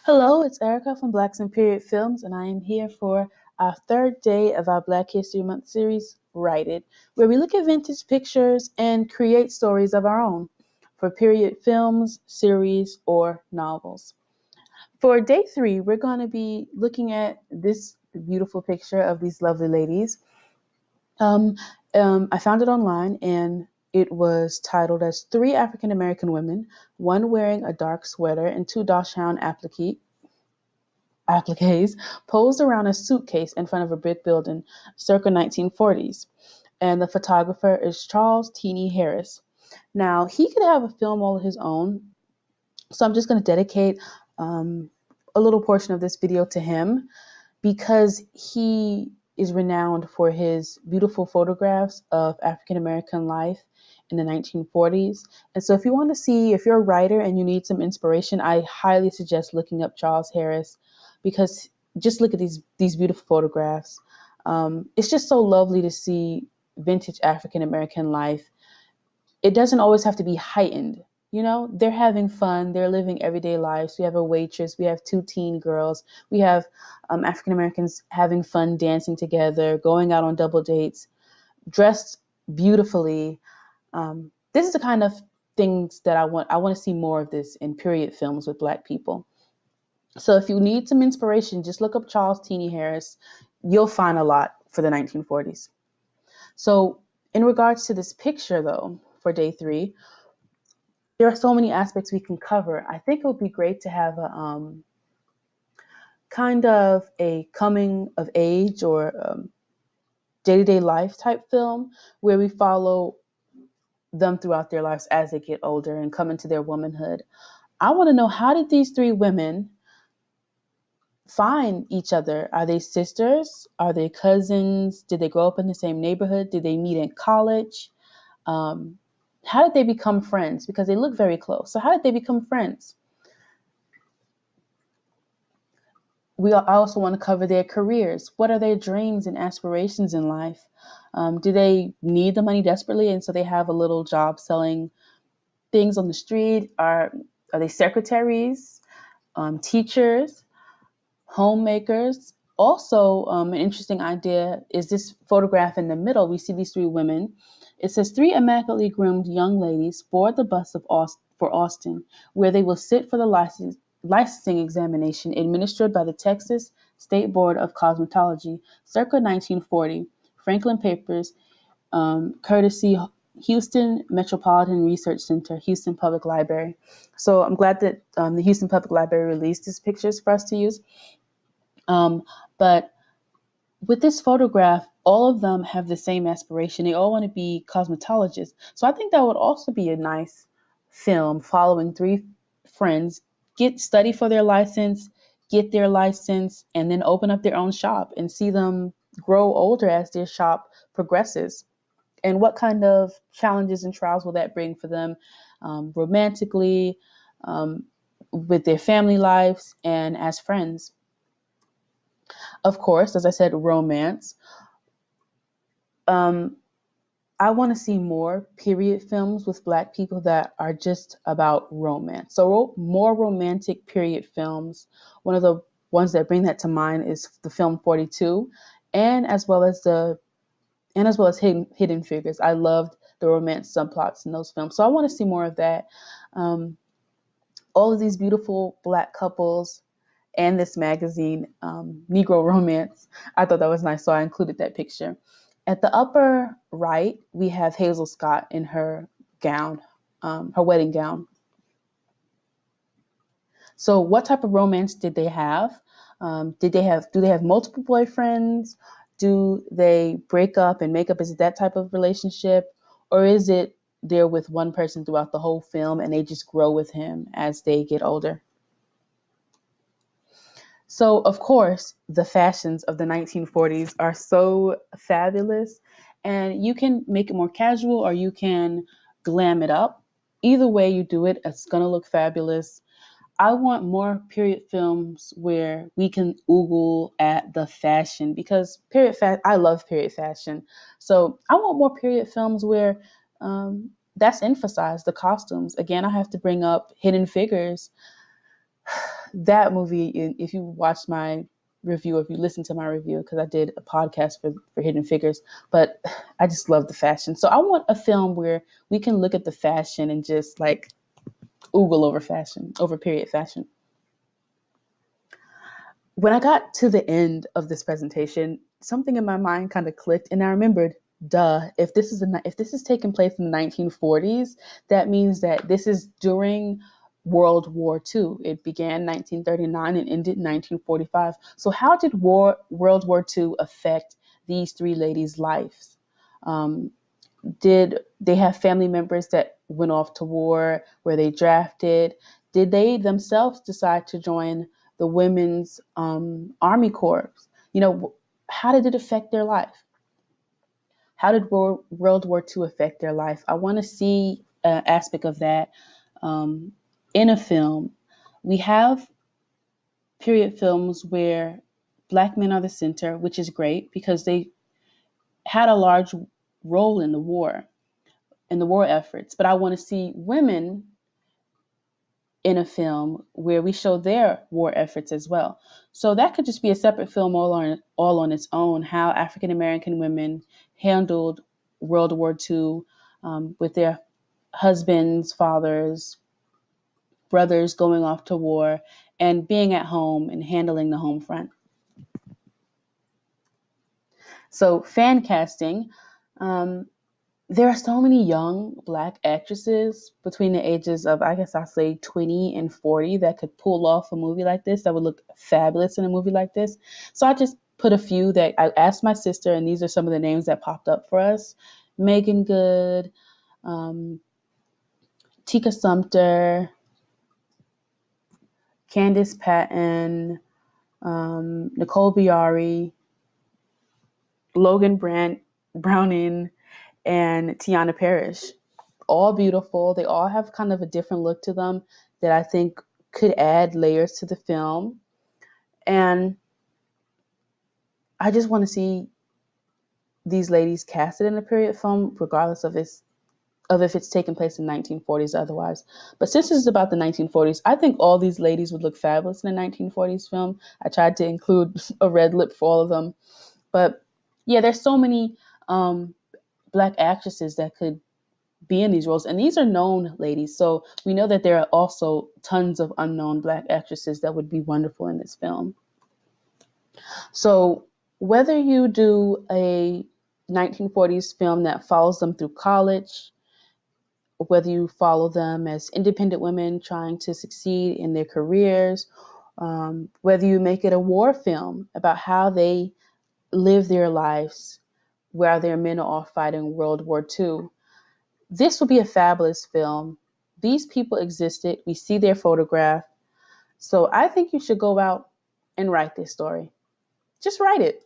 Hello, it's Erica from Blacks and Period Films, and I am here for our third day of our Black History Month series, Write It, where we look at vintage pictures and create stories of our own for period films, series, or novels. For day three, we're going to be looking at this beautiful picture of these lovely ladies. Um, I found it online, and it was titled as Three African American Women, one wearing a dark sweater and two Dachshund appliques posed around a suitcase in front of a brick building circa 1940s. And the photographer is Charles Teeny Harris. Now, he could have a film all of his own, so I'm just going to dedicate um, a little portion of this video to him because he is renowned for his beautiful photographs of African American life in the 1940s. And so, if you want to see, if you're a writer and you need some inspiration, I highly suggest looking up Charles Harris because just look at these beautiful photographs. It's just so lovely to see vintage African American life. It doesn't always have to be heightened. You know, they're having fun, they're living everyday lives. We have a waitress, we have two teen girls, we have African Americans having fun dancing together, going out on double dates, dressed beautifully. This is the kind of things that I want. I want to see more of this in period films with Black people. So if you need some inspiration, just look up Charles Teeny Harris. You'll find a lot for the 1940s. So in regards to this picture, though, for day three, there are so many aspects we can cover. I think it would be great to have a kind of a coming of age or day-to-day life type film where we follow them throughout their lives as they get older and come into their womanhood. I want to know, how did these three women find each other? Are they sisters? Are they cousins? Did they grow up in the same neighborhood? Did they meet in college? Um, how did they become friends? Because they look very close. So how did they become friends? I also want to cover their careers. What are their dreams and aspirations in life? Do they need the money desperately, and so they have a little job selling things on the street? Are they secretaries, teachers, homemakers? Also, an interesting idea is this photograph in the middle. We see these three women. It says three immaculately groomed young ladies board the bus for Austin, where they will sit for the licensing examination administered by the Texas State Board of Cosmetology, circa 1940. Franklin Papers, courtesy Houston Metropolitan Research Center, Houston Public Library. So I'm glad that the Houston Public Library released these pictures for us to use. But with this photograph, all of them have the same aspiration. They all want to be cosmetologists. So I think that would also be a nice film following three friends get study for their license, get their license, and then open up their own shop and see them grow older as their shop progresses. And what kind of challenges and trials will that bring for them romantically, um, with their family lives, and as friends? Of course, as I said, romance. Um, I want to see more period films with Black people that are just about romance. So more romantic period films. One of the ones that bring that to mind is the film 42, and as well as Hidden Figures. I loved the romance subplots in those films. So I want to see more of that. Um, all of these beautiful Black couples and this magazine, Negro Romance. I thought that was nice, so I included that picture. At the upper right, we have Hazel Scott in her gown, her wedding gown. So, what type of romance did they have? Do they have multiple boyfriends? Do they break up and make up? Is it that type of relationship, or is it they're with one person throughout the whole film and they just grow with him as they get older? So, of course, the fashions of the 1940s are so fabulous, and you can make it more casual or you can glam it up. Either way you do it, it's going to look fabulous. I want more period films where we can oogle at the fashion because I love period fashion. So I want more period films where that's emphasized, the costumes. Again, I have to bring up Hidden Figures. That movie, if you watched my review, if you listened to my review, because I did a podcast for Hidden Figures, but I just love the fashion. So I want a film where we can look at the fashion and just like oogle over fashion, over period fashion. When I got to the end of this presentation, something in my mind kind of clicked, and I remembered, duh, if this is taking place in the 1940s, that means that this is during World War II. It began 1939 and ended 1945. So how did World War II affect these three ladies' lives? Um, did they have family members that went off to war? Were they drafted? Did they themselves decide to join the women's army corps? You know, how did it affect their life? How did World War II affect their life? I want to see an aspect of that um, in a film. We have period films where black men are the center, which is great because they had a large role in the war efforts. But I want to see women in a film where we show their war efforts as well. So that could just be a separate film all on its own. How African American women handled World War II with their husbands, fathers, brothers going off to war, and being at home and handling the home front. So fan casting. Um, there are so many young black actresses between the ages of, I guess I'll say 20 and 40 that could pull off a movie like this, that would look fabulous in a movie like this. So I just put a few that I asked my sister, and these are some of the names that popped up for us. Megan Good, um, Tika Sumpter, Candice Patton, Nicole Biari, Logan Browning, and Tiana Parrish. All beautiful. They all have kind of a different look to them that I think could add layers to the film. And I just want to see these ladies casted in a period film, regardless of if it's taking place in 1940s or otherwise. But since this is about the 1940s, I think all these ladies would look fabulous in a 1940s film. I tried to include a red lip for all of them. But yeah, there's so many black actresses that could be in these roles. And these are known ladies. So we know that there are also tons of unknown black actresses that would be wonderful in this film. So whether you do a 1940s film that follows them through college, whether you follow them as independent women trying to succeed in their careers, whether you make it a war film about how they live their lives while their men are off fighting World War II, this will be a fabulous film. These people existed. We see their photograph. So I think you should go out and write this story. Just write it.